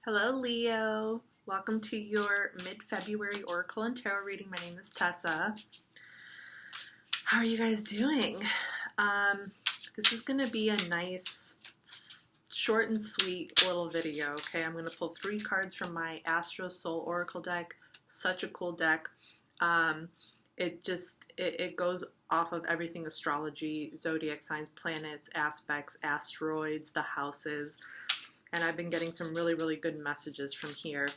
Hello, Leo. Welcome to your mid-February Oracle and Tarot reading. My name is Tessa. How are you guys doing? This is going to be a nice, short and sweet little video, okay? I'm going to pull 3 cards from my Astrosoul Oracle deck. Such a cool deck. It goes off of everything astrology, zodiac signs, planets, aspects, asteroids, the houses. And I've been getting some really, really good messages from here.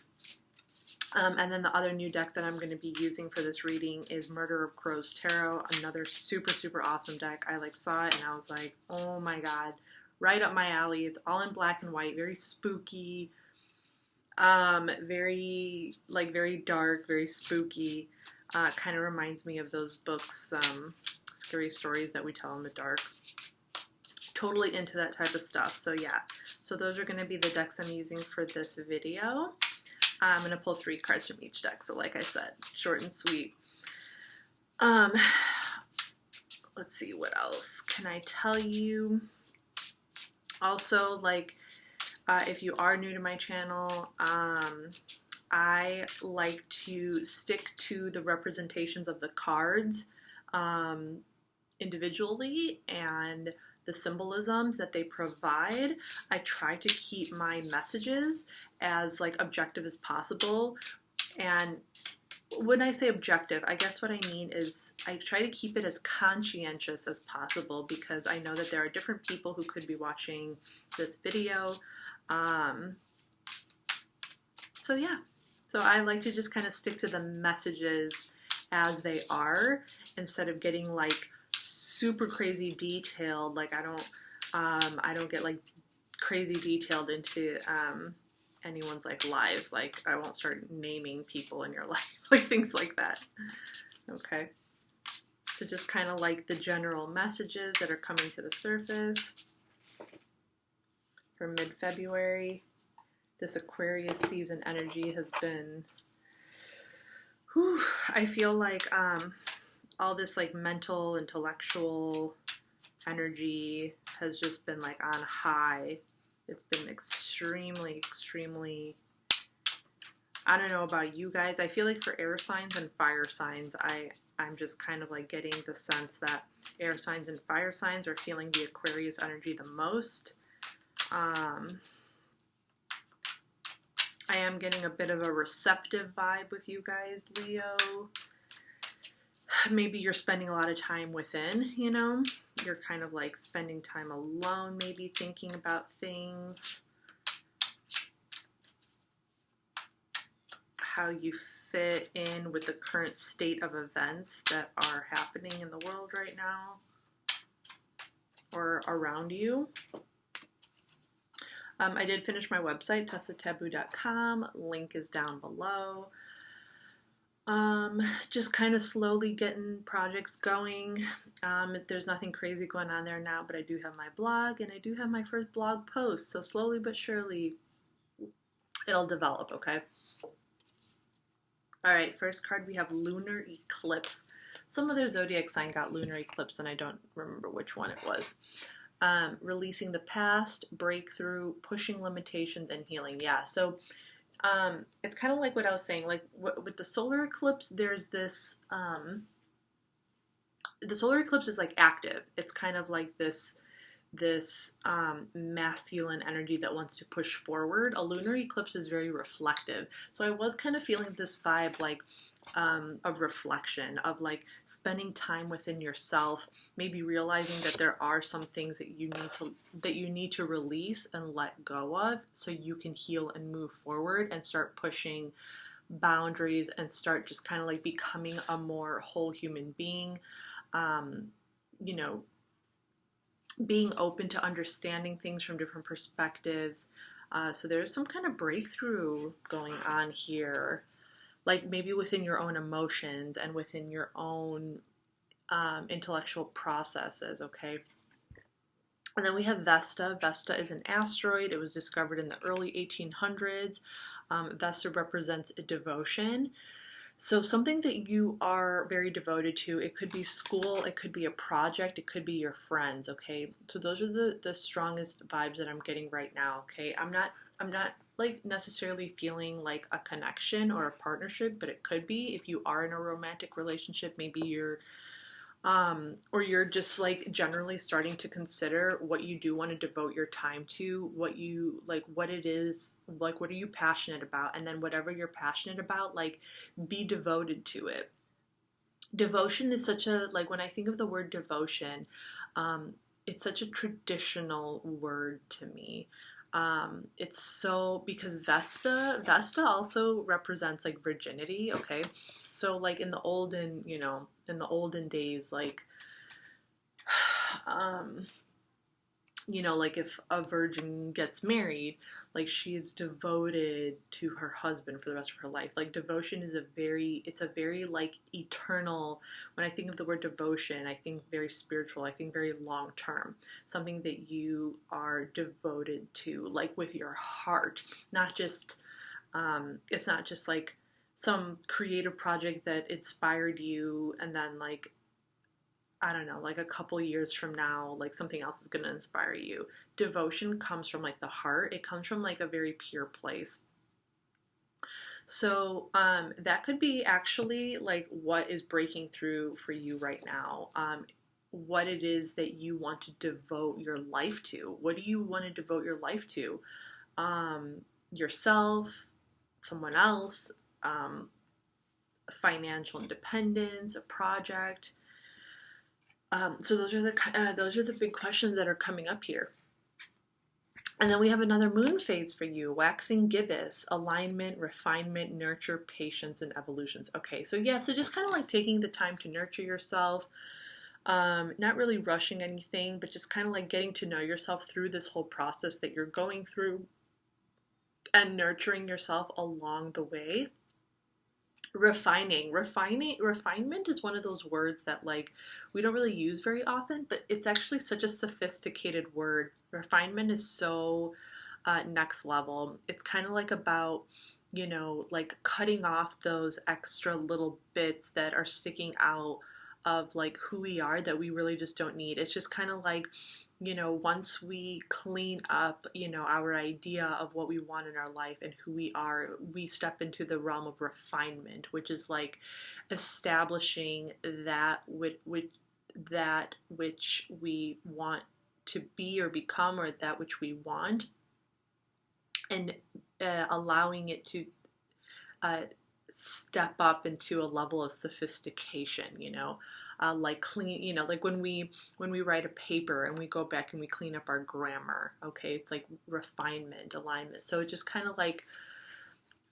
And then the other new deck that I'm going to be using for this reading is Murder of Crows Tarot, another super, super awesome deck. I saw it and I was like, oh my god, right up my alley. It's all in black and white, very spooky, very dark, very spooky. Kind of reminds me of those books, scary stories that we tell in the dark. Totally into that type of stuff. So yeah, so those are going to be the decks I'm using for this video. I'm going to pull 3 cards from each deck. So like I said, short and sweet. Let's see, what else can I tell you? Also, if you are new to my channel, I like to stick to the representations of the cards individually and the symbolisms that they provide. I try to keep my messages as objective as possible. And when I say objective, I guess what I mean is I try to keep it as conscientious as possible, because I know that there are different people who could be watching this video. So yeah, so I like to just kind of stick to the messages as they are, instead of getting super crazy detailed. I don't get crazy detailed into anyone's lives. I won't start naming people in your life, things like that. Okay, so just kind of the general messages that are coming to the surface for mid-February. This Aquarius season energy has been, I feel all this mental, intellectual energy has just been on high. It's been extremely, extremely, I don't know about you guys. I feel for air signs and fire signs, I'm just kind of getting the sense that air signs and fire signs are feeling the Aquarius energy the most. I am getting a bit of a receptive vibe with you guys, Leo. Maybe you're spending a lot of time within, you're kind of spending time alone, maybe thinking about things, how you fit in with the current state of events that are happening in the world right now or around you. I did finish my website, TESAtaboo.com. Link is down below. Just kind of slowly getting projects going. There's nothing crazy going on there now, but I do have my blog, and I do have my first blog post. So slowly but surely, it'll develop, okay? All right, first card, we have Lunar Eclipse. Some other zodiac sign got Lunar Eclipse, and I don't remember which one it was. Releasing the past, breakthrough, pushing limitations, and healing. Yeah, so it's kind of what I was saying, with the solar eclipse, there's this, the solar eclipse is active. It's kind of this masculine energy that wants to push forward. A lunar eclipse is very reflective. So I was kind of feeling this vibe of reflection, of spending time within yourself, maybe realizing that there are some things that you need to release and let go of, so you can heal and move forward and start pushing boundaries and start just kind of becoming a more whole human being. Being open to understanding things from different perspectives. So there's some kind of breakthrough going on here. Maybe within your own emotions and within your own intellectual processes, okay? And then we have Vesta. Vesta is an asteroid. It was discovered in the early 1800s. Vesta represents a devotion. So something that you are very devoted to. It could be school, it could be a project, it could be your friends, okay? So those are the strongest vibes that I'm getting right now, okay? I'm not like necessarily feeling like a connection or a partnership, but it could be if you are in a romantic relationship. Maybe you're or you're just like generally starting to consider what you do want to devote your time to, what you like, what it is, like what are you passionate about, and then whatever you're passionate about, like be devoted to it. Devotion is such a, like when I think of the word devotion, it's such a traditional word to me. It's so, because Vesta also represents like virginity. Okay, so like in the olden, in the olden days, like like if a virgin gets married, like she is devoted to her husband for the rest of her life. Like devotion is it's a very like eternal, when I think of the word devotion, I think very spiritual, I think very long term, something that you are devoted to, like with your heart, not just, it's not just like some creative project that inspired you and then like, I don't know, like a couple years from now, like something else is going to inspire you. Devotion comes from like the heart. It comes from like a very pure place. So that could be actually like what is breaking through for you right now. What it is that you want to devote your life to. What do you want to devote your life to? Yourself, someone else, financial independence, a project. So those are the big questions that are coming up here. And then we have another moon phase for you, waxing gibbous, alignment, refinement, nurture, patience, and evolutions. Okay, so yeah, so just kind of like taking the time to nurture yourself, not really rushing anything, but just kind of like getting to know yourself through this whole process that you're going through and nurturing yourself along the way. Refinement is one of those words that like we don't really use very often, but it's actually such a sophisticated word. Refinement is so next level. It's kind of like about, like cutting off those extra little bits that are sticking out of like who we are that we really just don't need. It's just kind of like, once we clean up, our idea of what we want in our life and who we are, we step into the realm of refinement, which is like establishing that which we want to be or become, or that which we want, and allowing it to step up into a level of sophistication, like clean, like when we write a paper and we go back and we clean up our grammar. Okay, it's like refinement, alignment. So it just kind of like,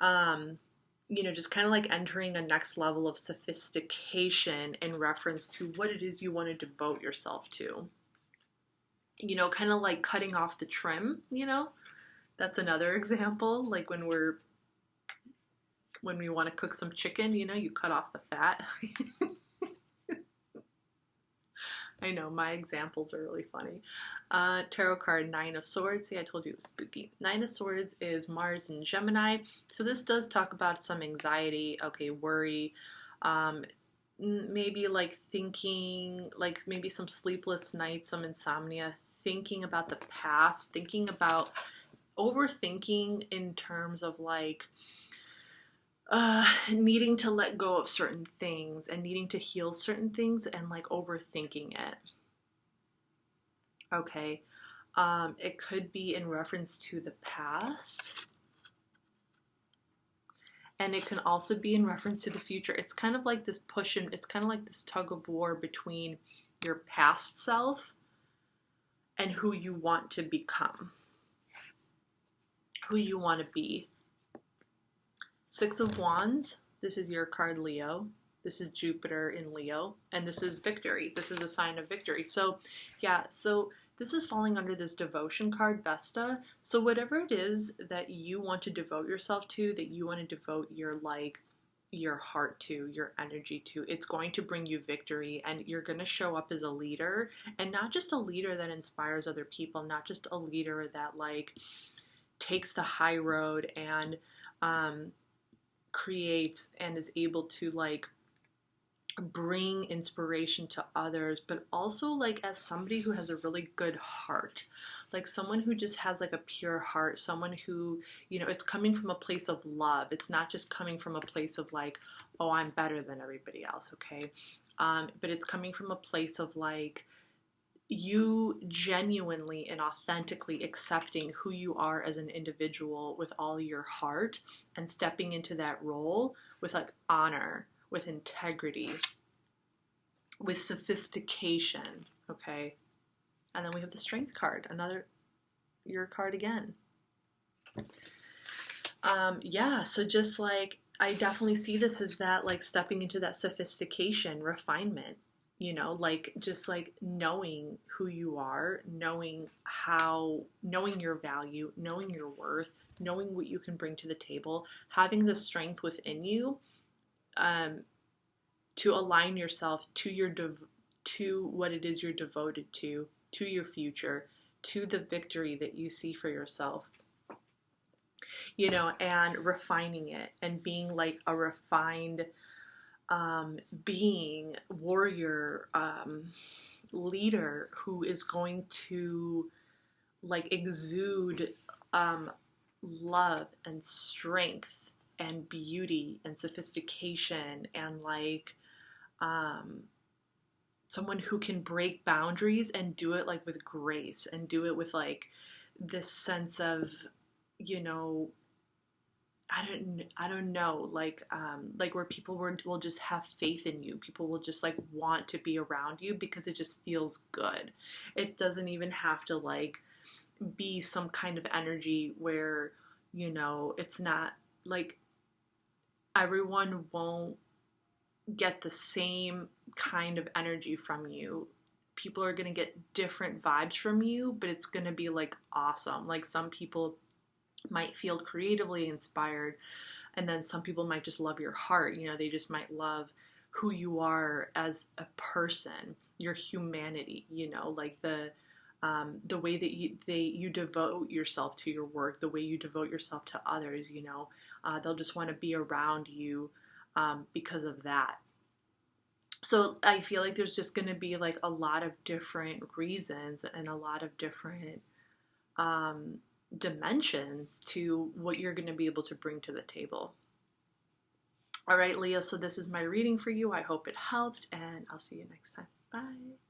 just kind of like entering a next level of sophistication in reference to what it is you want to devote yourself to. Kind of like cutting off the trim. That's another example. Like when we want to cook some chicken, you cut off the fat. I know, my examples are really funny. Tarot card 9 of Swords. See, I told you it was spooky. 9 of Swords is Mars and Gemini. So this does talk about some anxiety, okay, worry, maybe like thinking, like maybe some sleepless nights, some insomnia, thinking about the past, thinking about overthinking in terms of like, needing to let go of certain things and needing to heal certain things and like overthinking it. Okay. It could be in reference to the past. And it can also be in reference to the future. It's kind of like this push and it's kind of like this tug of war between your past self and who you want to become, who you want to be. 6 of Wands, this is your card, Leo. This is Jupiter in Leo, and this is victory. This is a sign of victory. So, yeah, so this is falling under this devotion card, Vesta. So whatever it is that you want to devote yourself to, that you want to devote your heart to, your energy to, it's going to bring you victory, and you're going to show up as a leader, and not just a leader that inspires other people, not just a leader that like takes the high road and creates and is able to like bring inspiration to others, but also like as somebody who has a really good heart, like someone who just has like a pure heart, someone who, you know, it's coming from a place of love. It's not just coming from a place of like, oh, I'm better than everybody else, okay? But it's coming from a place of like, you genuinely and authentically accepting who you are as an individual with all your heart and stepping into that role with like honor, with integrity, with sophistication, okay? And then we have the strength card, another your card again. Yeah, so just like I definitely see this as that like stepping into that sophistication, refinement, you know, like just like knowing who you are, knowing your value, knowing your worth, knowing what you can bring to the table, having the strength within you to align yourself to to what it is you're devoted to your future, to the victory that you see for yourself, you know, and refining it and being like a refined being, warrior, leader who is going to like exude love and strength and beauty and sophistication and like someone who can break boundaries and do it like with grace and do it with like this sense of, you know, I don't know, like where people will just have faith in you. People will just like want to be around you because it just feels good. It doesn't even have to like be some kind of energy where, you know, it's not like everyone won't get the same kind of energy from you. People are going to get different vibes from you, but it's going to be like awesome. Like some people might feel creatively inspired, and then some people might just love your heart. You know, they just might love who you are as a person, your humanity, you know, like the way that you devote yourself to your work, the way you devote yourself to others, you know, they'll just want to be around you because of that. So I feel like there's just going to be like a lot of different reasons and a lot of different dimensions to what you're going to be able to bring to the table. All right, Leo, so this is my reading for you. I hope it helped, and I'll see you next time. Bye.